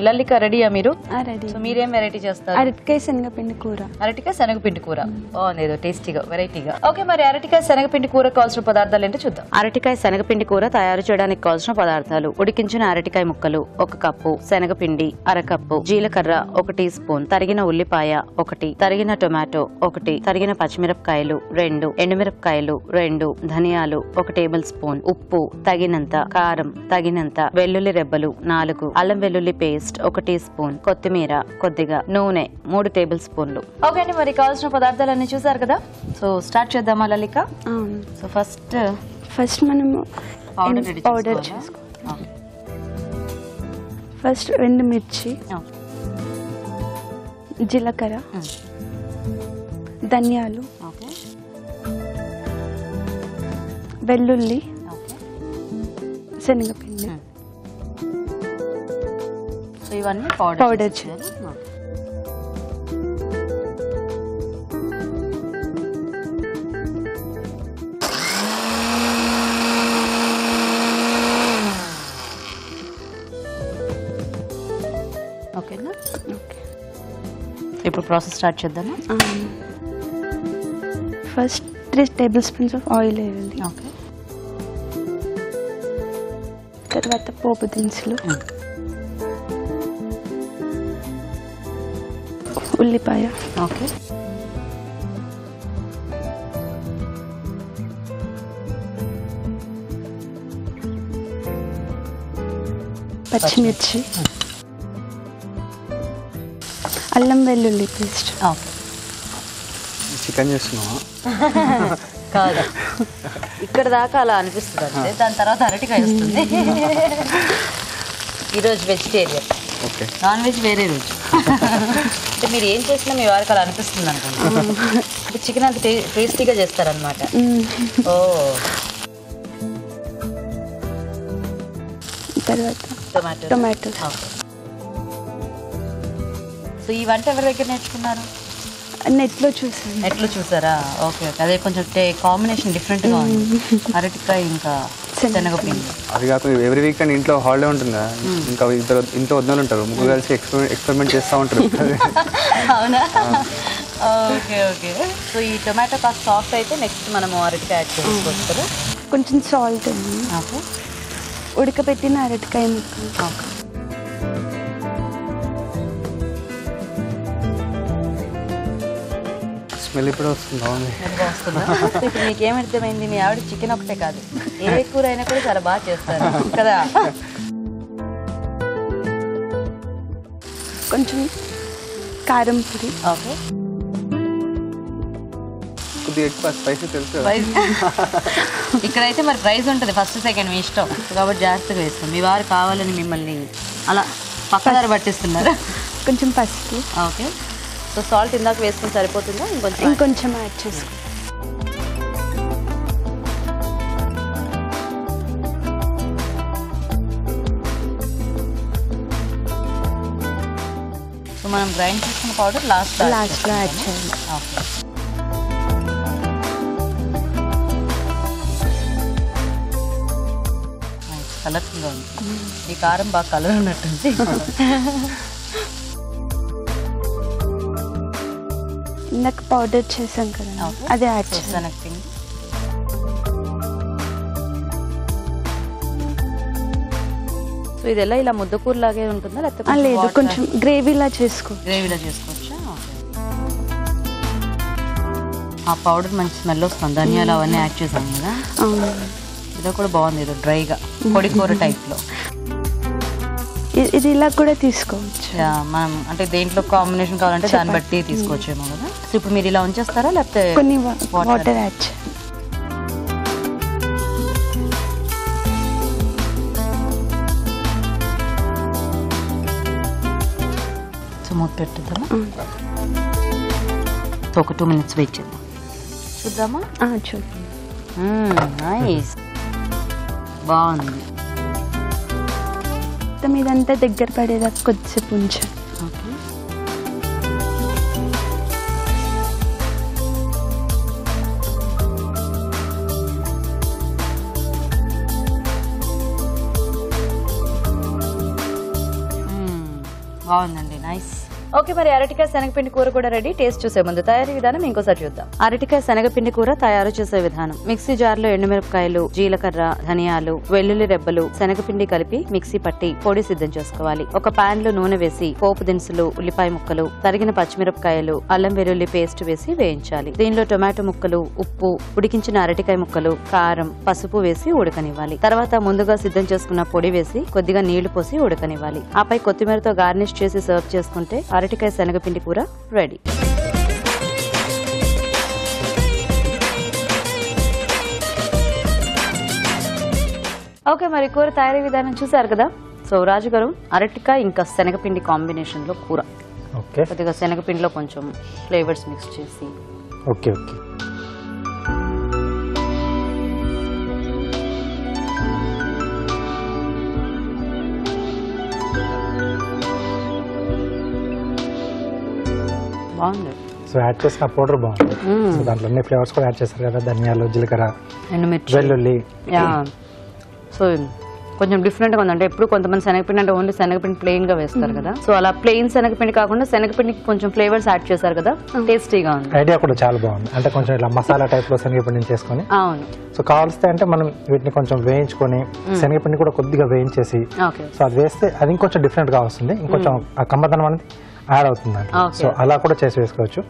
లల్లిక రెడీయా మీరు? Ready. So మీరేం వెరైటీ చేస్తారు? అరటికాయ శనగపిండి కూర. అరటికాయ శనగపిండి కూర. ఏదో టేస్టీగా వెరైటీగా. ఓకే, మరి అరటికాయ శనగపిండి కూర కావాల్సిన పదార్థాలు ఏంటో చూద్దాం. అరటికాయ శనగపిండి కూర తయారు చేయడానికి కావాల్సిన పదార్థాలు: ఉడికించిన అరటికాయ ముక్కలు 1 కప్పు, శనగపిండి 1/2 కప్పు, జీలకర్ర 1 టీ స్పూన్, తరిగిన ఉల్లిపాయ 1, తరిగిన టొమాటో 1, తరిగిన పచ్చిమిరపకాయలు 2, ఎండుమిరపకాయలు 2, ధనియాలు 1 టేబుల్ స్పూన్, ఉప్పు తగినంత, కారం తగినంత, వెల్లుల్లి రెబ్బలు 4, అల్లం వెల్లుల్లి పేస్ట్ 1 టీ స్పూన్, కొత్తిమీర కొద్దిగా, నూనె 3 టేబుల్ స్పూన్లు. ఓకే అండి, మరి కావాల్సిన పదార్థాలన్నీ చూసారు కదా. సో స్టార్ట్ చేద్దామా లలిక? సో ఫస్ట్ మనము పౌడర్ చేసుకోవాలి. ఫస్ట్ ఎండుమిర్చి, జీలకర్ర, ధనియాలు, వెల్లుల్లి, శనగపిండి, సో ఇవన్నీ పౌడర్ చేయాలి. ఓకేనా? ఓకే, ఇప్పుడు ప్రాసెస్ స్టార్ట్ చేద్దామా? First 3 table spoons of oil వేయాలి. ఓకే, తర్వాత పోపు దినుసులు, ఉల్లిపాయ, ఓకే, పచ్చిమిర్చి, అల్లం వెల్లుల్లి పేస్ట్. చికెన్ చేస్తున్నావా? కాదు, ఇక్కడ దాకా అలా అనిపిస్తుంది అంతే, దాని తర్వాత అరటికాయ వస్తుంది. ఈరోజు వెజిటేరియన్, నాన్ వెజ్ వేరే రోజు. అంటే మీరు ఏం చేసినా మీ వారికి అలా అనిపిస్తుంది అనుకుంటున్నాను. చికెన్ అంత టేస్టీగా చేస్తారనమాట. తర్వాత టొమాటో. సో ఈ వంట ఎవరి దగ్గర నేర్చుకున్నారు? నెట్లో చూసారా? ఓకే, అదే కొంచెం కాంబినేషన్ డిఫరెంట్గా ఉంది, అరటికాయ ఇంకా శనగపిండి. అది కాకుండా ఎవ్రీ వీకెండ్ ఇంట్లో హాలిడే ఉంటుందా, ఇంకా ఇంట్లో వద్దలు ఉంటారు, ముగ్గురు కలిసి ఎక్స్పెరిమెంట్ చేస్తూ ఉంటారు. అవునా? Okay okay. సో ఈ టొమాటో కాస్త సాఫ్ట్ అయితే నెక్స్ట్ మనము అరటికాయ యాడ్ చేసుకోవచ్చు కదా. కొంచెం సాల్ట్, ఓకే, ఉడకబెట్టిన అరటికాయ ముక్కలు. ఓకే, స్మెల్ ఇప్పుడు వస్తుందా? ఇప్పుడు మీకు ఏమర్థమైంది? మీ ఆవిడ చికెన్ ఒకటే కాదు, ఏ కూర అయినా కూడా చాలా బాగా చేస్తారు కదా. కొంచెం కారం పొడి. ఓకే, కొద్దిగా ఎక్కువ స్పైసీ తెలుసు. ఇక్కడైతే మరి ప్రైస్ ఉంటుంది, ఫస్ట్ సెకండ్ మీ ఇష్టం కాబట్టి జాగ్రత్తగా వేస్తాం. మీ వారు కావాలని మిమ్మల్ని అలా పక్కదారి పట్టిస్తున్నారు. కొంచెం పసుపు. ఓకే, సో సాల్ట్ ఇందాక వేసుకుని సరిపోతుందా? ఇంకొంచెం యాడ్ చేసుకో. సో మనం గ్రైండ్ చేసుకున్న పౌడర్ లాస్ట్లో యాడ్ చేయాలి. ఓకే, కలర్ఫుల్గా ఉంది. ఈ కారం బాగా కలర్ ఉన్నట్టుంది. ఇందాక పౌడర్ చేసాం కదా, అదే యాడ్ చేసాను. సో ఇది ఎలా ఇలా ముద్దకూర లాగే ఉంటుందా లేకపోతే? లేదు, కొంచెం గ్రేవీలా చేసుకోవచ్చా? ఆ పౌడర్ మంచి స్మెల్ వస్తుంది, ధనియాలు అవన్నీ యాడ్ చేసాం కదా. ఇది కూడా బాగుంది, ఏదో డ్రైగా పొడి కూర టైప్లో. ఇది ఇలా కూడా తీసుకోవచ్చు మనం, అంటే దేంట్లో కాంబినేషన్ కావాలంటే దాన్ని బట్టి తీసుకోవచ్చేమో కదా. సో ఇప్పుడు మీరు ఇలా ఉంచేస్తారా లేకపోతే కొన్ని వాటర్ యాడ్ చేయాలి? సో మూత పెట్టుద్దామా? ఒక 2 minutes వెయిట్ చేద్దాం. చూద్దామా? చూద్దాం. నైస్, బాగుంది. ఇదంతా దగ్గర పడేదాకా కొద్దిసేపు ఉంచాలి. ఓకే, బాగుందండి, నైస్. ఓకే, మరి అరటికాయ శనగపిండి కూర కూడా రెడీ. టేస్ట్ చూసే ముందు తయారీ విధానం ఇంకోసారి చూద్దాం. అరటికాయ శనగపిండి కూర తయారు చేసే విధానం: మిక్సీ జార్లో ఎండుమిరపకాయలు, జీలకర్ర, ధనియాలు, వెల్లుల్లి రెబ్బలు, శనగపిండి కలిపి మిక్సీ పట్టి పొడి సిద్ధం చేసుకోవాలి. ఒక పాన్ లో నూనె వేసి పోపు దినుసులు, ఉల్లిపాయ ముక్కలు, తరిగిన పచ్చిమిరపకాయలు, అల్లం వెల్లుల్లి పేస్ట్ వేసి వేయించాలి. దీనిలో టొమాటో ముక్కలు, ఉప్పు, ఉడికించిన అరటికాయ ముక్కలు, కారం, పసుపు వేసి ఉడకనివ్వాలి. తర్వాత ముందుగా సిద్ధం చేసుకున్న పొడి వేసి కొద్దిగా నీళ్లు పోసి ఉడకనివ్వాలి. ఆపై కొత్తిమీరతో గార్నిష్ చేసి సర్వ్ చేసుకుంటే అరటికాయ శనగపిండి కూర రెడీ. ఓకే, మరి కూర తయారీ విధానం చూసారు కదా. సో రాజు గారు, అరటికాయ ఇంకా శనగపిండి కాంబినేషన్ లో కూర. ఓకే, కొద్దిగా శనగపిండిలో కొంచెం ఫ్లేవర్స్ మిక్స్ చేసి. Okay okay. బాగుంది. సో యాడ్ చేసిన పౌడర్ బాగుంది. సో దాంట్లో అన్ని ఫ్లేవర్స్ కూడా యాడ్ చేస్తారు కదా, ధనియాలు, జీలకర్ర, ఎండుమిర్చి, వెల్లుల్లి. సో కొంచెం డిఫరెంట్ గా ఉంది. అంటే ఎప్పుడు కొంతమంది శనగపిండి అంటే ఓన్లీ శనగపిండి ప్లెయిన్ గా వేస్తారు కదా. సో అలా ప్లెయిన్ శనగపిండి కాకుండా శనగపిండికి కొంచెం ఫ్లేవర్స్ యాడ్ చేశారు కదా, టేస్టీగా ఉంది. ఐడియా కూడా చాలా బాగుంది. అంటే కొంచెం ఇట్లా మసాలా టైప్ లో శనగపిండిని చేసుకొని, అవును. సో కావాల్స్తే అంటే మనం వీటిని కొంచెం వేయించుకొని శనగపిండి కూడా కొద్దిగా వేయించేసి, ఓకే, సో అది వేస్తే అది ఇంకొంచెం డిఫరెంట్ గా వస్తుంది. ఇంకొంచెం ఆ కమ్మదనం అనేది యాడ్ అవుతుంది. సో అలా కూడా చేసి వేసుకోవచ్చు.